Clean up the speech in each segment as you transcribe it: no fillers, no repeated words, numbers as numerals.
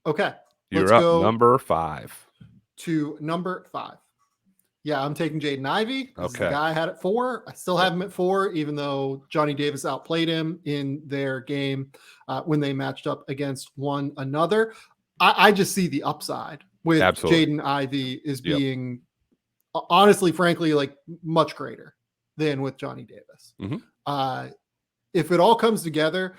Okay. You're Let's up. go Number 5. to number 5. Yeah, I'm taking Jaden Ivey. This is the Okay. guy I had at 4. I still have him at 4, even though Johnny Davis outplayed him in their game when they matched up against one another. I just see the upside with Absolutely. Jaden Ivey is Yep. being, honestly, frankly, like much greater than with Johnny Davis. Mm-hmm. If it all comes together,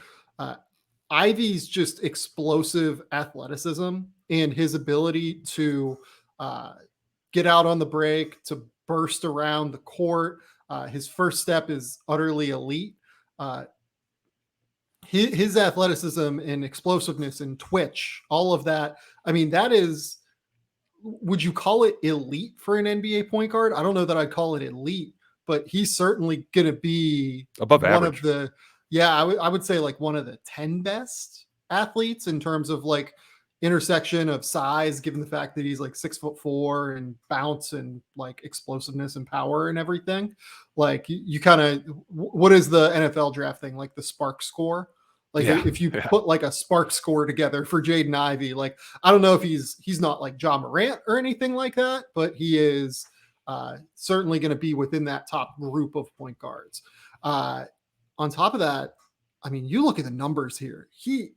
Ivey's just explosive athleticism and his ability to get out on the break, to burst around the court. His first step is utterly elite. His athleticism and explosiveness and twitch, all of that. I mean, that is, would you call it elite for an NBA point guard? I don't know that I'd call it elite, but he's certainly going to be Above one average. of the, yeah, I would say like one of the 10 best athletes in terms of like intersection of size, given the fact that he's like 6'4" and bounce and like explosiveness and power and everything. Like you kind of, what is the NFL draft thing? Like the spark score? Like if you put like a spark score together for Jaden Ivey, like I don't know if he's not like Ja Morant or anything like that, but he is certainly going to be within that top group of point guards. On top of that, I mean, you look at the numbers here. He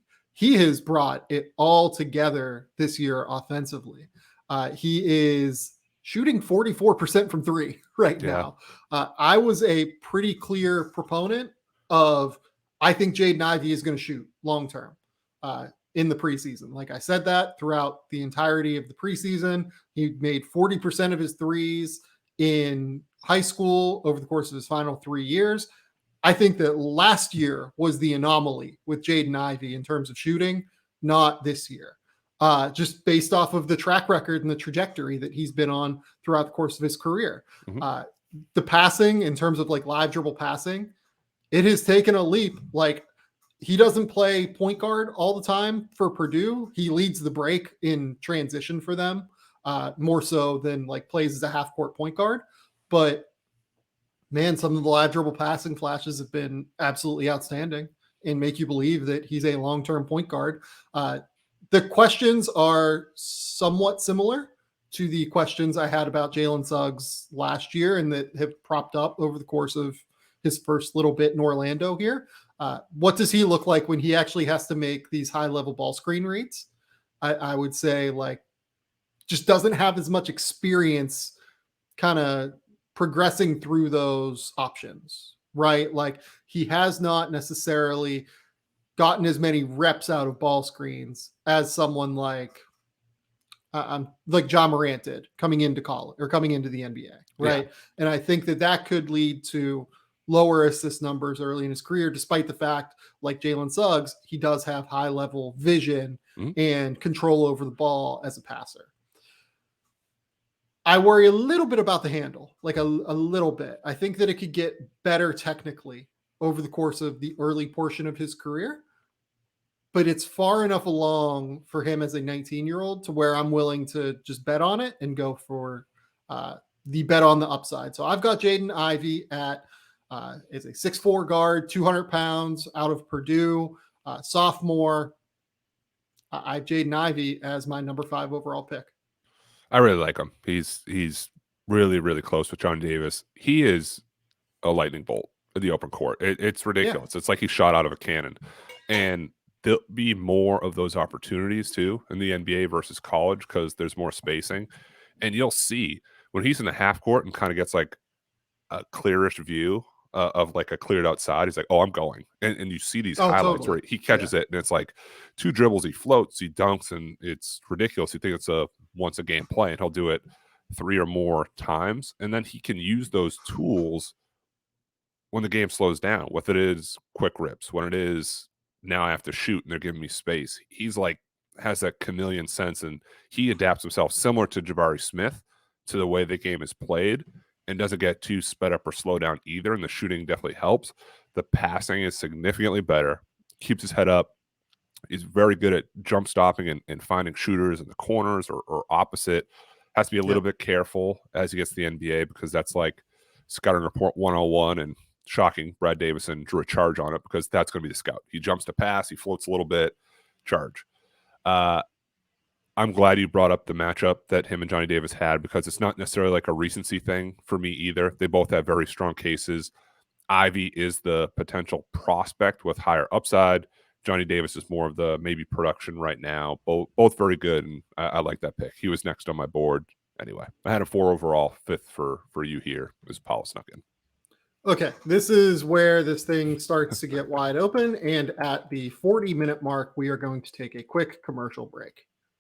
has brought it all together this year offensively. He is shooting 44% from 3 right now. I was a pretty clear proponent of, I think Jaden Ivey is going to shoot long term in the preseason. Like I said that throughout the entirety of the preseason. He made 40% of his threes in high school over the course of his final 3 years. I think that last year was the anomaly with Jaden Ivey in terms of shooting, not this year. Just based off of the track record and the trajectory that he's been on throughout the course of his career. Mm-hmm. The passing, in terms of like live dribble passing, it has taken a leap. Like he doesn't play point guard all the time for Purdue. He leads the break in transition for them, more so than like plays as a half court point guard. But man, some of the live dribble passing flashes have been absolutely outstanding and make you believe that he's a long-term point guard. The questions are somewhat similar to the questions I had about Jalen Suggs last year and that have propped up over the course of his first little bit in Orlando here. What does he look like when he actually has to make these high-level ball screen reads? I would say like just doesn't have as much experience kind of progressing through those options, right? Like he has not necessarily gotten as many reps out of ball screens as someone like Ja Morant did coming into college or coming into the NBA, right? Yeah. And I think that could lead to lower assist numbers early in his career, despite the fact, like Jalen Suggs, he does have high level vision and control over the ball as a passer. I worry a little bit about the handle, like a little bit. I think that it could get better technically over the course of the early portion of his career, but it's far enough along for him as a 19-year-old to where I'm willing to just bet on it and go for the bet on the upside. So I've got Jaden Ivey at is a 6'4" guard, 200 pounds out of Purdue, sophomore. I have Jaden Ivey as my number 5 overall pick. I really like him. He's really, really close with John Davis. He is a lightning bolt in the open court. It's ridiculous. Yeah. It's like he shot out of a cannon. And there'll be more of those opportunities too in the NBA versus college because there's more spacing. And you'll see when he's in the half court and kind of gets like a clearish view of like a cleared outside, he's like, oh, I'm going. And you see these highlights totally. Where he catches it and it's like 2 dribbles, he floats, he dunks, and it's ridiculous. You think it's a once a game play and he'll do it 3 or more times. And then he can use those tools when the game slows down, whether it is quick rips, when it is now I have to shoot and they're giving me space. He's like, has that chameleon sense and he adapts himself similar to Jabari Smith to the way the game is played and doesn't get too sped up or slow down either. And the shooting definitely helps. The passing is significantly better, keeps his head up. He's very good at jump stopping and finding shooters in the corners or opposite. Has to be a little bit careful as he gets to the NBA because that's like scouting report 101 and shocking. Brad Davison drew a charge on it because that's going to be the scout. He jumps to pass, he floats a little bit, charge. I'm glad you brought up the matchup that him and Johnny Davis had, because it's not necessarily like a recency thing for me either. They both have very strong cases. Ivy is the potential prospect with higher upside. Johnny Davis is more of the maybe production right now. Both very good, and I like that pick. He was next on my board. Anyway, I had a 4 overall, 5th for you here, as Paul snuck in. Okay, this is where this thing starts to get wide open, and at the 40-minute mark, we are going to take a quick commercial break.